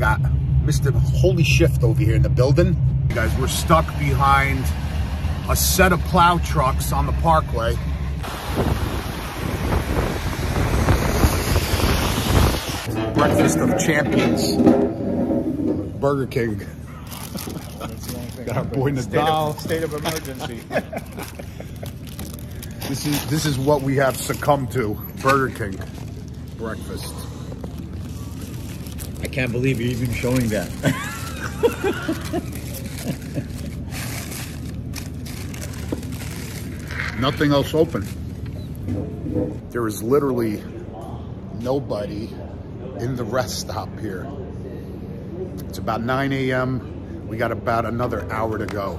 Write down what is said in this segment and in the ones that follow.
that. Missed a holy shift over here in the building. You guys, we're stuck behind a set of plow trucks on the parkway. Breakfast of champions. Burger King. Got our boy Nadal. State of emergency. This is what we have succumbed to. Burger King breakfast. I can't believe you're even showing that. Nothing else open. There is literally nobody in the rest stop here. It's about 9 a.m. We got about another hour to go.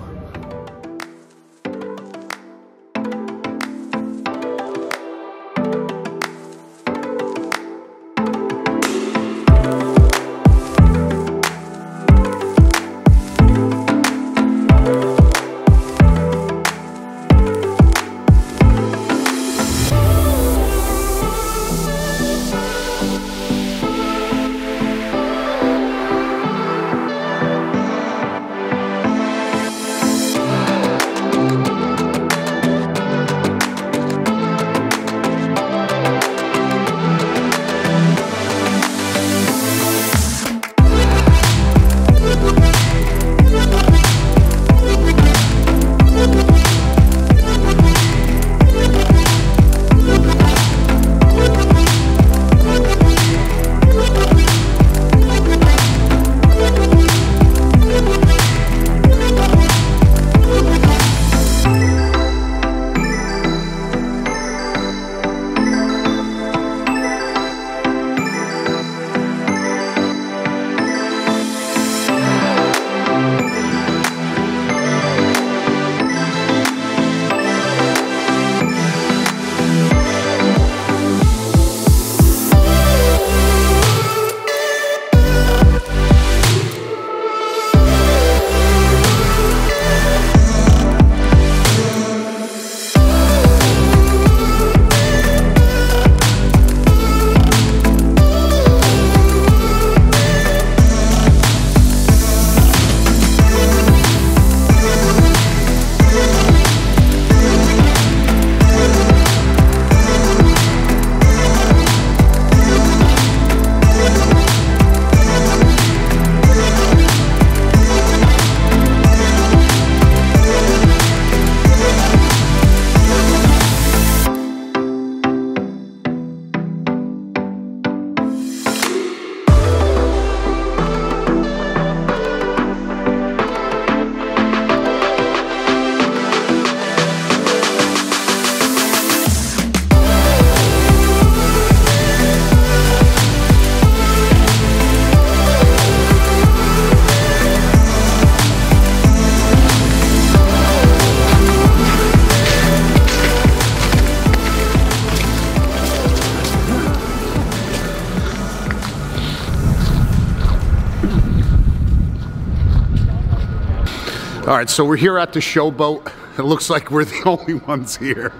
All right, so we're here at the showboat. It looks like we're the only ones here.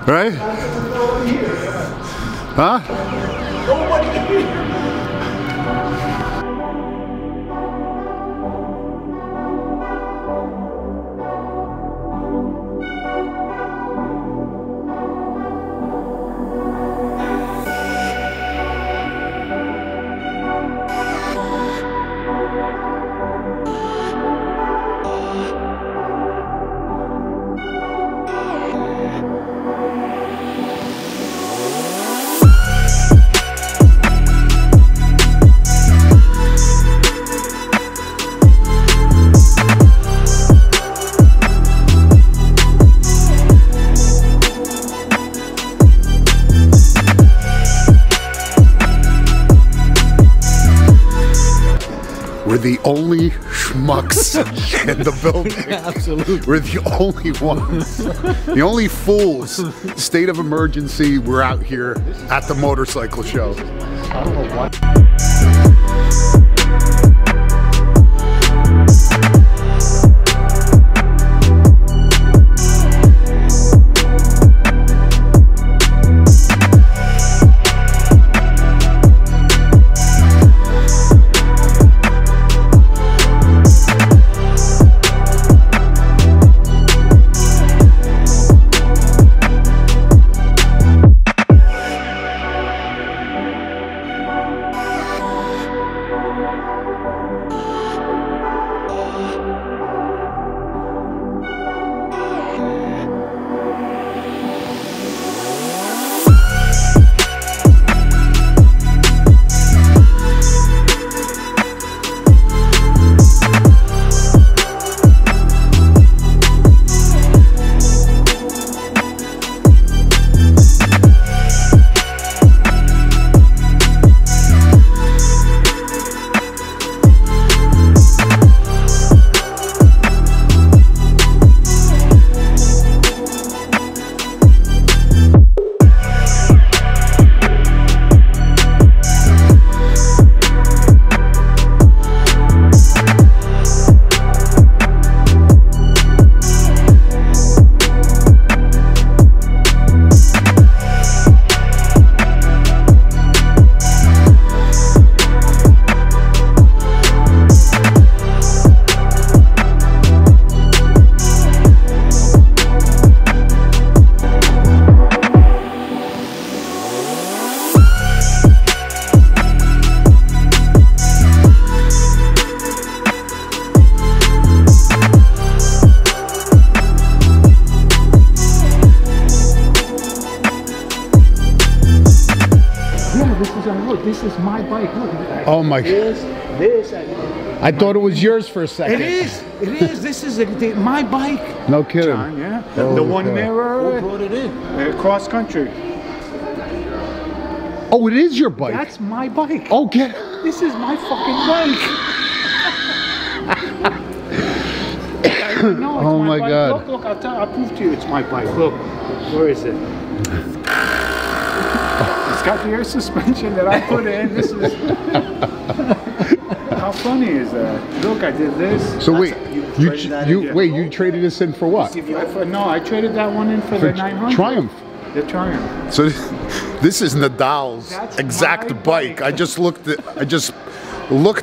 Right? Huh? We're the only schmucks in the building. Absolutely. We're the only ones. The only fools. State of emergency. We're out here at the motorcycle show. I don't know what. look, this is my bike. Look, Oh my. this. I thought it was yours for a second. It is. This is my bike. No kidding. John, yeah. Oh, the one okay. mirror. Who brought it in? Cross country. Oh, it is your bike. That's my bike. Oh, get. This is my fucking bike. No, it's Oh my bike. God. Look, I'll prove to you it's my bike. Look, where is it? It's got the air suspension that I put in. This is. How funny is that? Look, I did this. So wait, you traded this in for what? No, I traded that one in for the 900. Triumph. The Triumph. So this is Nadal's That's exact my bike. bike. I just looked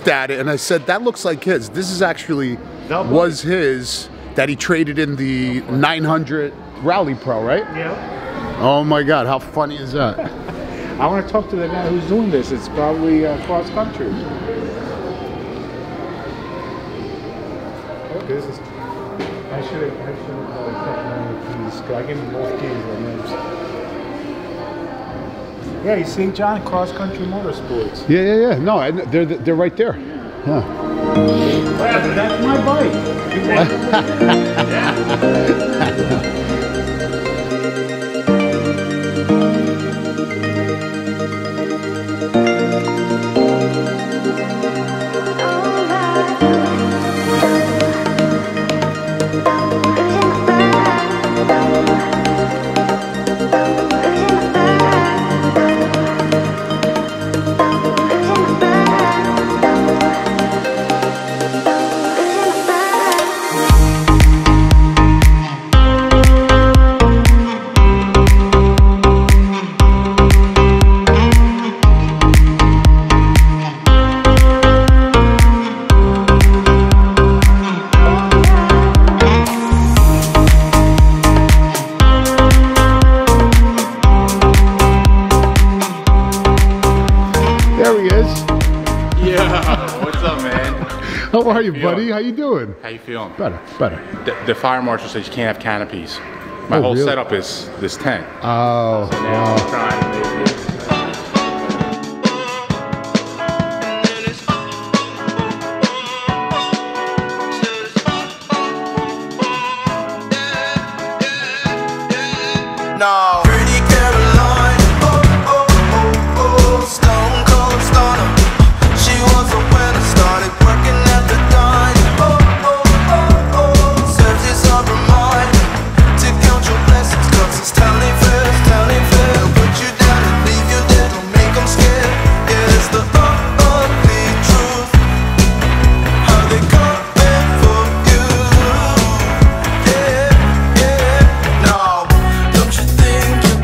at it and I said that looks like his. This is actually was his that he traded in the 900 Rally Pro, right? Yeah. Oh my God, how funny is that? I want to talk to the guy who's doing this. It's probably cross country. Oh, this is. I should have kept one of these. I gave him both keys on those. Yeah, you see, John, cross country motorsports. Yeah. No, they're right there. Yeah. Yeah, that's my bike. How are you, buddy? How you doing? How you feeling? Better. The fire marshal says you can't have canopies. My whole really? setup is this tent. Oh. So now I'm trying to make it. No. Pretty Caroline, stone cold stunner. She was a winner, started working at the dime. Serves as a reminder to count your blessings, 'cause it's telling fair. Put you down and leave you there, don't make them scared. Yeah, it's the ugly truth. How they coming for you. Yeah, no. Don't you think you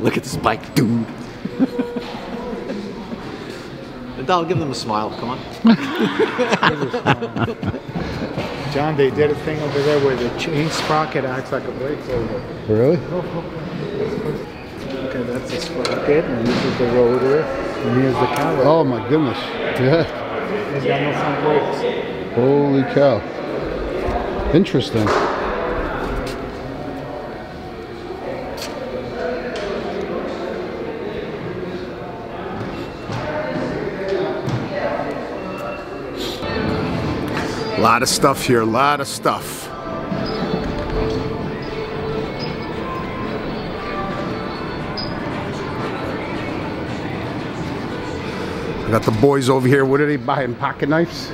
Look at this bike, dude. I'll give them a smile. Come on. John, they did a thing over there where the chain sprocket acts like a brake roller. Really? Okay, that's the sprocket, and this is the rotor, and here's the caliper. Oh my goodness. Yeah. He's got no front brakes. Holy cow. Interesting. A lot of stuff here, a lot of stuff. I got the boys over here. What are they buying? Pocket knives?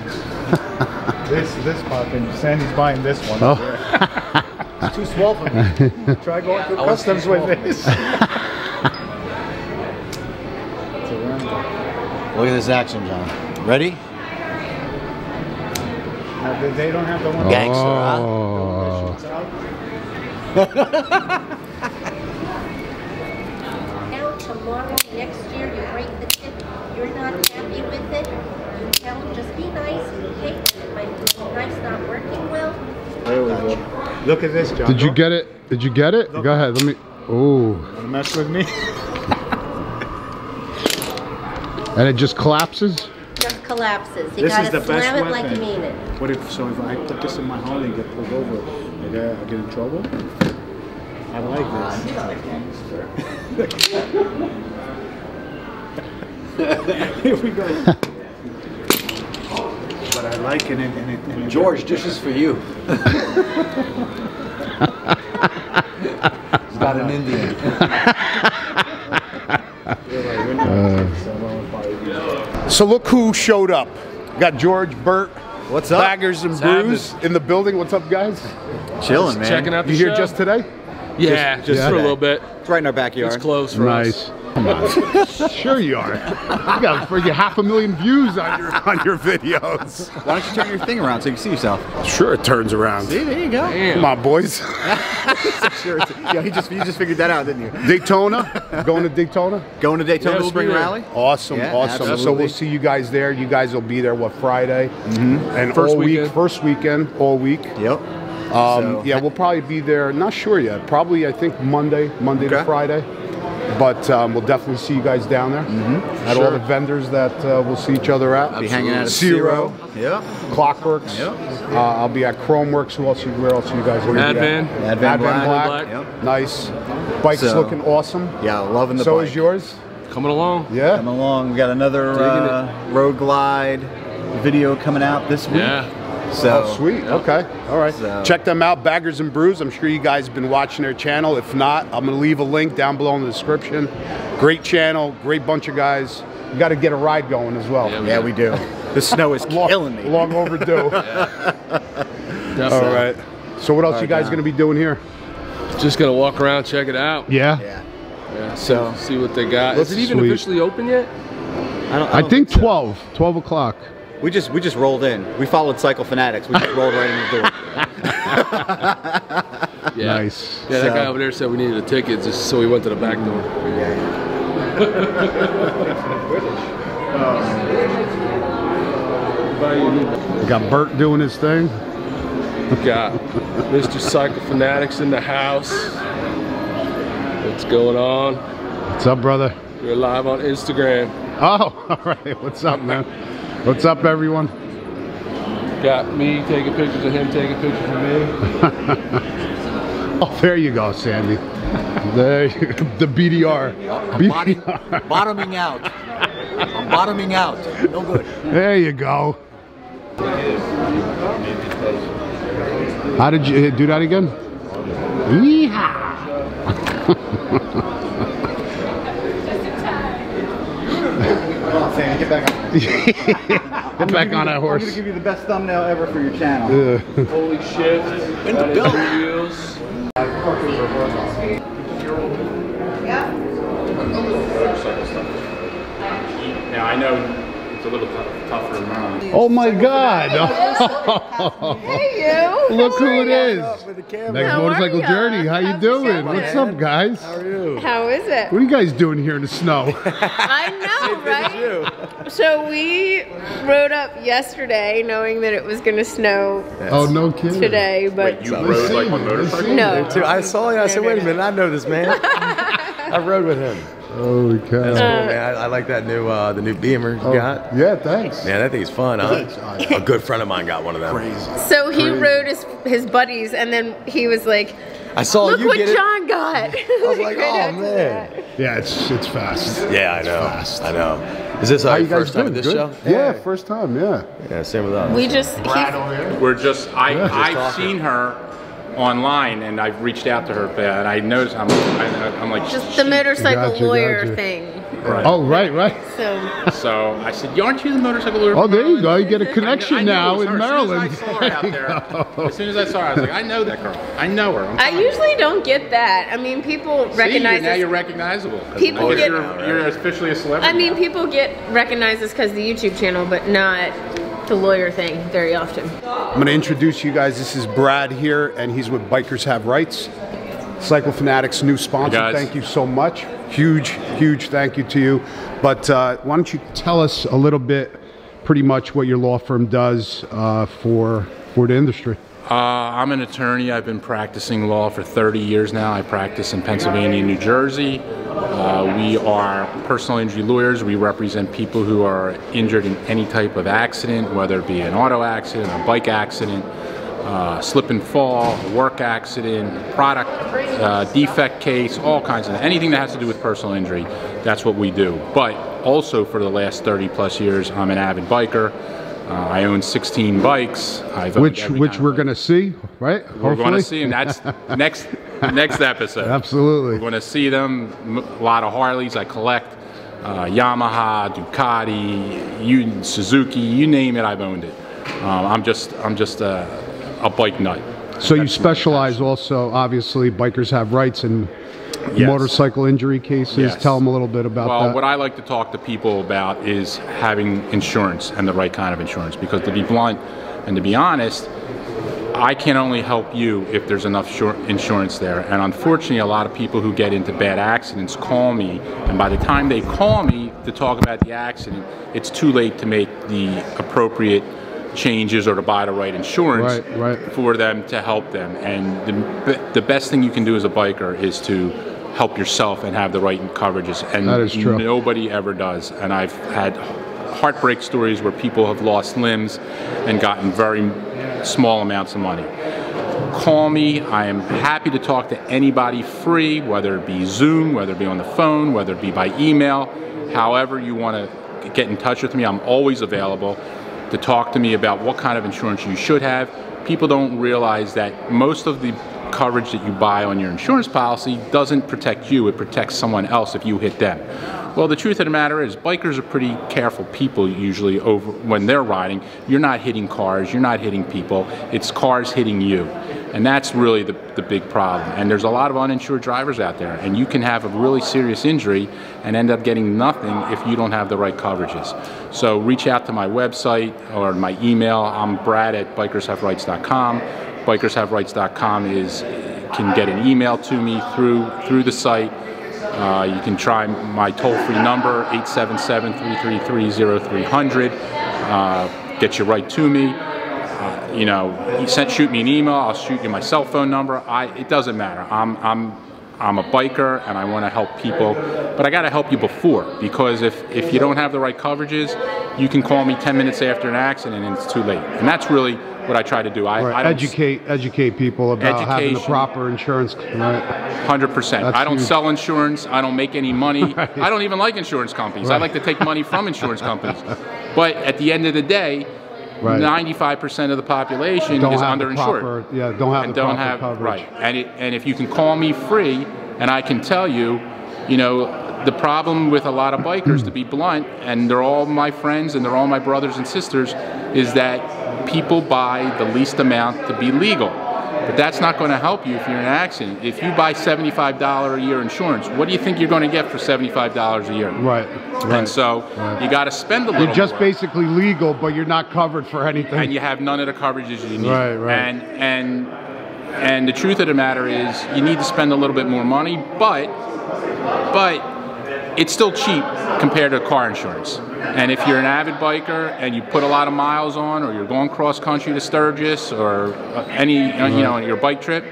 This pocket. Sandy's buying this one. Oh. It's too small for me. Try going through customs with this. Look at this action, John. Ready? They don't have the one. Gangster, Oh. Now tomorrow, next year, you break the tip, you're not happy with it, you tell them, just be nice, hey, my knife's not working well. There we go. Look at this, John. Did you get it? Did you get it? Go ahead. Let me. Oh. Wanna mess with me? And it just collapses? Just collapses. You This is gotta the best slam it like weapon. you mean it. What if I put this in my home and get pulled over? I get in trouble? I like this. Here we go. But I like it and it George, this is for you. He's got an Indian. So look who showed up. Got George, Bert, What's up? Baggers and Brews in the building. What's up, guys? Chilling, man. Checking out the You show. here just today? Yeah, just yeah. for a little bit. It's right in our backyard. It's close for us. Nice. Come on. Sure you are. You got freaking 500,000 views on your videos. Why don't you turn your thing around so you can see yourself? Sure, it turns around. See, there you go. Damn. Come on, boys. Sure. Yeah, you just figured that out, didn't you? Daytona. Going to Daytona. Going to Daytona Yeah, we'll Spring be there. Rally? Awesome, Yeah, awesome. So absolutely. we'll see you guys there. You guys will be there, what, Friday? And First all week, weekend. first weekend, all week. Yep. So- Yeah, we'll probably be there. Not sure yet. Probably, I think Monday Okay. to Friday. But we'll definitely see you guys down there at all the vendors that we'll see each other at. I'll be hanging out at Zero, Yep. Clockworks. Yep. I'll be at Chromeworks. Where else you guys are? Advan. Advan Black. Black. Yep. Nice. Bike's So- looking awesome. Yeah, loving the So bike. is yours. Coming along. Yeah. Come along. We got another Road Glide video coming out this week. Yeah. So Oh, sweet. Okay. All right. So- Check them out, Baggers and Brews. I'm sure you guys have been watching their channel. If not, I'm going to leave a link down below in the description. Great channel, great bunch of guys. You got to get a ride going as well. Yeah, we do. The snow is killing me. Long overdue. Definitely. All right. So what else you guys going to be doing here? Just gonna walk around, check it out. Yeah. Yeah. Yeah, So- see what they got. Is it even Sweet. officially open yet? I think 12 o'clock. We just rolled in. We followed Cycle Fanatix. We just rolled right in the door. Yeah. Nice. Yeah, that So- guy over there said we needed a ticket, just so we went to the back door. We got Bert doing his thing. Got Mr. Cycle Fanatix in the house. What's going on? What's up, brother? We're live on Instagram. Oh, all right. What's up, man? What's up, everyone? Got me taking pictures of him, taking pictures of me. Oh, there you go, Sandy. There, the BDR. BDR. Bottoming out. I'm bottoming out. No good. There you go. How did you do that again? Yeehaw! Come on, Sammy, get back on. Get back on that I'm horse. gonna give you the best thumbnail ever for your channel. Holy shit. In the building. Wheels. Now I know It's a little tougher than mine. Oh my God! Hey, you. Look who it is. Megs How Motorcycle are ya? Journey. How you How's the show doing? going? What's up, guys? How are you? How is it? What are you guys doing here in the snow? I know, right? So we rode up yesterday knowing that it was going to snow Oh, no kidding. today, but Wait, you rode like on motorcycle? no. Too. I saw you. I said, wait a minute. I know this man. I rode with him. Holy cow. That's cool, man. I like that new the new Beamer you got. Yeah, thanks. Man, that thing's fun, huh? A good friend of mine got one of them. Crazy. So he rode his buddies, and then he was like, I saw "Look you what get it. John got!" I was like, Right oh after man. that. Yeah, it's fast. Yeah, I know. Fast. I know. Is this How our you guys first time doing? at this Good? show? Yeah, first time, yeah. Yeah, same with us. We just We're just, I've talking. seen her online and I've reached out to her, but I noticed, I'm like, just the motorcycle Gotcha, lawyer gotcha. thing. Right. Oh, right. So So I said, aren't you the motorcycle lawyer? Oh, from there you go. Maryland?" You get a connection I knew it now was in her. Maryland. As soon as I saw her out there, as soon as I saw her, I was like, I know that girl. I know her. I'm I telling you. usually don't get that. I mean, people recognize See, now us. you're recognizable. People Because get- you're officially a celebrity. I mean, now. people get recognized us because of the YouTube channel, but not the lawyer thing very often. I'm going to introduce you guys. This is Brad here, and he's with Bikers Have Rights. Cycle Fanatix new sponsor. Hey, guys. Thank you so much. Huge thank you to you. But why don't you tell us a little bit, pretty much what your law firm does for the industry? I'm an attorney. I've been practicing law for 30 years now. I practice in Pennsylvania and New Jersey. We are personal injury lawyers. We represent people who are injured in any type of accident, whether it be an auto accident, a bike accident, slip and fall, a work accident, product defect case, all kinds of anything that has to do with personal injury. That's what we do. But also for the last 30 plus years, I'm an avid biker. I own 16 bikes. I've owned every Which kind we're of going to see, right? We're going to Hopefully. see, and that's next episode. Absolutely. We're going to see them. A lot of Harleys I collect. Yamaha, Ducati, Suzuki, you name it, I've owned it. I'm just a bike nut. So you specialize also, obviously, Bikers Have Rights in Yes. motorcycle injury cases. Yes. Tell them a little bit about Well, that. what I like to talk to people about is having insurance and the right kind of insurance. Because to be blunt and to be honest, I can only help you if there's enough insurance there. And unfortunately, a lot of people who get into bad accidents call me, and by the time they call me to talk about the accident, it's too late to make the appropriate changes or to buy the right insurance Right. for them to help them. And the best thing you can do as a biker is to help yourself and have the right coverages. And That is true. Nobody ever does. And I've had heartbreak stories where people have lost limbs and gotten very small amounts of money. Call me. I am happy to talk to anybody free, whether it be Zoom, whether it be on the phone, whether it be by email. However you want to get in touch with me, I'm always available to talk to me about what kind of insurance you should have. People don't realize that most of the coverage that you buy on your insurance policy doesn't protect you, it protects someone else if you hit them. Well, the truth of the matter is bikers are pretty careful people usually over when they're riding. You're not hitting cars, you're not hitting people, it's cars hitting you. And that's really the big problem. And there's a lot of uninsured drivers out there, and you can have a really serious injury and end up getting nothing if you don't have the right coverages. So reach out to my website or my email. I'm Brad at bikershaverights.com. Bikershaverights.com can get an email to me through the site. You can try my toll-free number, 877-333-0300. Get you right to me. You know, shoot me an email. I'll shoot you my cell phone number. It doesn't matter. I'm a biker and I want to help people, but I got to help you before, because if you don't have the right coverages, you can call me 10 minutes after an accident and it's too late. And that's really what I try to do. I don't Educate people about having the proper insurance. Right. 100%. I don't huge. sell insurance. I don't make any money. Right. I don't even like insurance companies. Right. I like to take money from insurance companies. But at the end of the day, Right. 95% of the population Don't is have the underinsured. proper- yeah, don't have and the don't proper have coverage. Right. And if you can call me free, and I can tell you, you know, the problem with a lot of bikers, to be blunt, and they're all my friends and they're all my brothers and sisters, is that people buy the least amount to be legal. But that's not going to help you if you're in an accident. If you buy $75 a year insurance, what do you think you're going to get for $75 a year? Right. And so you got to spend a little You're just more. basically legal, but you're not covered for anything. And you have none of the coverages you need. Right. And the truth of the matter is, you need to spend a little bit more money, but it's still cheap compared to car insurance. And if you're an avid biker and you put a lot of miles on, or you're going cross country to Sturgis, or any your bike trip,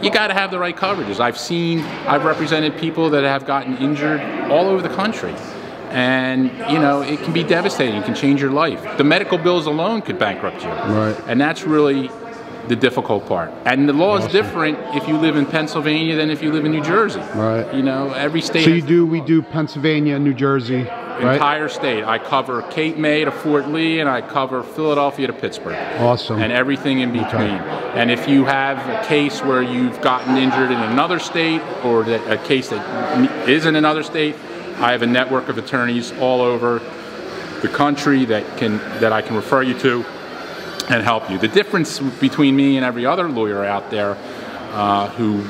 you got to have the right coverages. I've represented people that have gotten injured all over the country. And, it can be devastating. It can change your life. The medical bills alone could bankrupt you. Right. And that's really the difficult part. And the law is different if you live in Pennsylvania than if you live in New Jersey. Right. Every state. So we do Pennsylvania, New Jersey, right? Entire state. I cover Cape May to Fort Lee, and I cover Philadelphia to Pittsburgh. Awesome. And everything in between. And if you have a case where you've gotten injured in another state, or a case that is in another state, I have a network of attorneys all over the country that I can refer you to and help you. The difference between me and every other lawyer out there who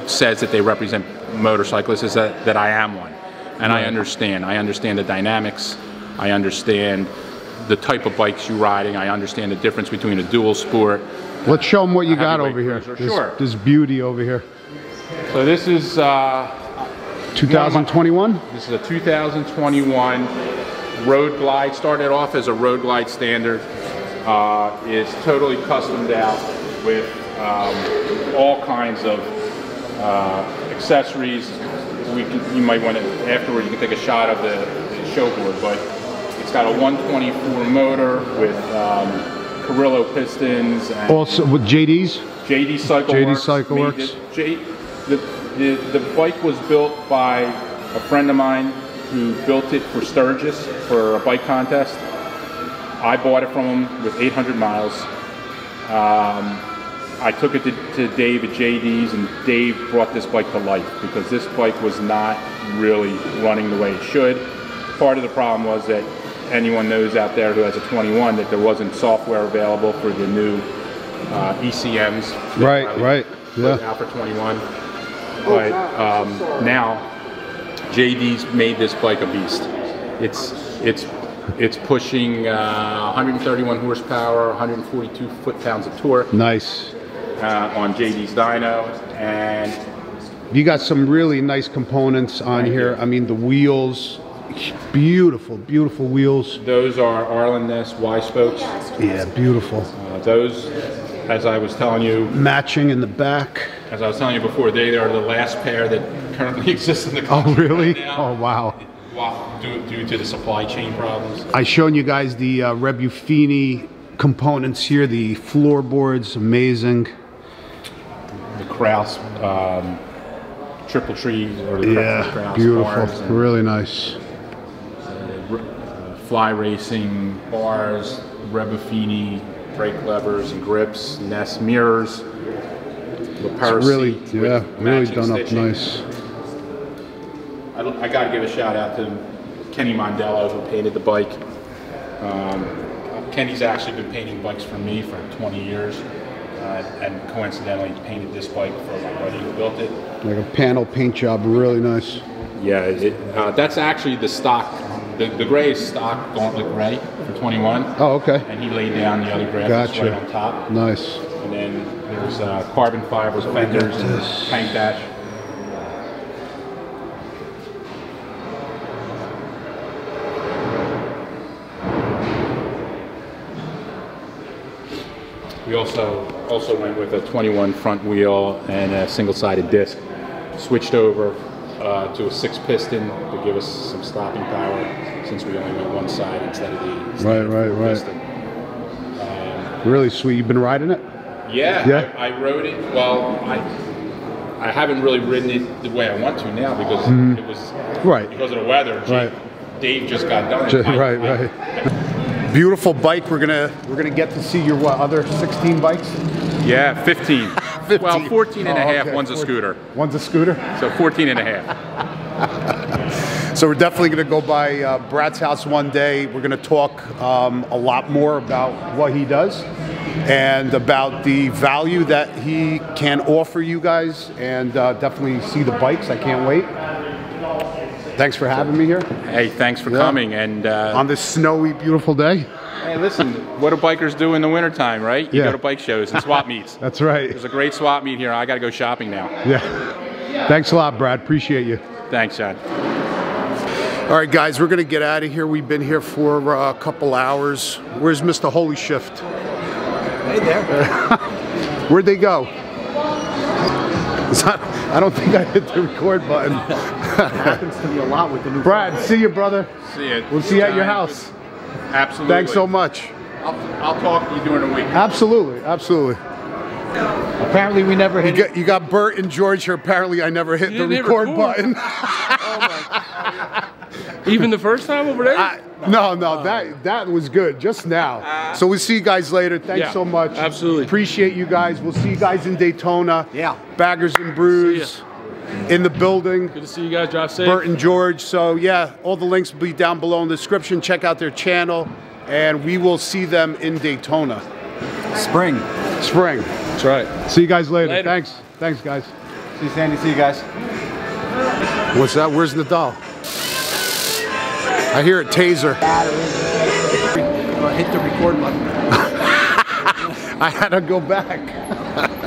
says that they represent motorcyclists is that I am one. And I understand. I understand the dynamics. I understand the type of bikes you're riding. I understand the difference between a dual sport. Let's show them what you got over here. Sure. This beauty over here. So this is 2021? This is a 2021 Road Glide. Started off as a Road Glide standard. Is totally customed out with all kinds of accessories. You might want to, afterward, you can take a shot of the show board, but it's got a 124 motor with Carrillo pistons. And also with JD's? JD Cycleworks. The bike was built by a friend of mine who built it for Sturgis for a bike contest. I bought it from him with 800 miles. I took it to Dave at JD's, and Dave brought this bike to life because this bike was not really running the way it should. Part of the problem was that anyone knows out there who has a 21 that there wasn't software available for the new ECMs. Right. Yeah. Out for 21. But now JD's made this bike a beast. It's pushing 131 horsepower, 142 foot-pounds of torque. Nice. On JD's dyno, and you got some really nice components on here. I mean, the wheels, beautiful wheels. Those are Arlen Ness Y spokes. Yeah, beautiful. Those, as I was telling you, matching in the back. As I was telling you before, they are the last pair that currently exist in the country. Oh, really? Right now. Oh, wow. Due to the supply chain problems. I shown you guys the Rebufini components here. The floorboards, amazing. The Kraus triple trees, or the Kraus beautiful, bars, really nice. Fly racing bars, Rebufini brake levers and grips, Ness mirrors. It's really, really done up nice. I got to give a shout out to Kenny Mondello, who painted the bike. Kenny's actually been painting bikes for me for 20 years, and coincidentally painted this bike for my buddy who built it. Like a panel paint job, really nice. Yeah, that's actually the stock. The gray is stock Gauntlet gray for 21. Oh, okay. And he laid down the other graphics right on top. Nice. And then there's carbon fiber fenders and tank dash. We also went with a 21 front wheel and a single-sided disc. Switched over to a 6-piston to give us some stopping power, since we only went one side instead of the piston. Really sweet. You've been riding it? Yeah. I rode it. Well, I haven't really ridden it the way I want to now because it was because of the weather. Dave just got done. Right. Beautiful bike. We're gonna get to see your other 16 bikes? Yeah, 15. 15. Well, 14 and a half. Okay. One's a scooter. One's a scooter? So 14 and a half. So we're definitely gonna go by Brad's house one day. We're gonna talk a lot more about what he does. and about the value that he can offer you guys, and definitely see the bikes. I can't wait. Thanks for having me here. Hey, thanks for coming. And on this snowy, beautiful day. Hey, listen, what do bikers do in the wintertime, right? You go to bike shows and swap meets. That's right. There's a great swap meet here. I got to go shopping now. Yeah. Thanks a lot, Brad. Appreciate you. Thanks, John. All right, guys, we're going to get out of here. We've been here for a couple hours. Where's Mr. Holy Shift? Hey there. Where'd they go? I don't think I hit the record button. It happens to me a lot with the new Brad, see you, brother. See you. We'll see you at your house. Absolutely. Thanks so much. I'll talk to you during the week. Absolutely, absolutely. Apparently we never hit You got Bert and George here. Apparently I never hit the record button. Even the first time over there? No, that was good just now. So we'll see you guys later. Thanks so much. Absolutely. Appreciate you guys. We'll see you guys in Daytona. Yeah. Baggers and Brews in the building. Good to see you guys. Drive safe. Bert and George. So yeah, all the links will be down below in the description. Check out their channel, and we will see them in Daytona. Spring. That's right. See you guys later. Later. Thanks guys. See you, Sandy. See you guys. What's that? Where's Nadal? I hear a taser. Hit the record button. I had to go back.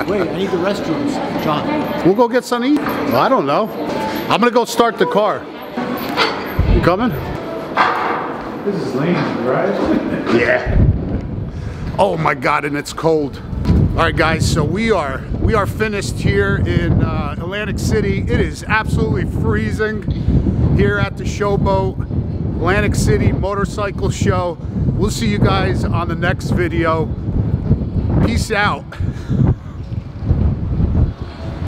Wait, I need the restrooms, John. We'll go get something to eat. Well, I don't know. I'm gonna go start the car. You coming? This is lazy, right? Yeah. Oh my God, and it's cold. All right, guys. So we are finished here in Atlantic City. It is absolutely freezing here at the Showboat Atlantic City Motorcycle Show. We'll see you guys on the next video. Peace out.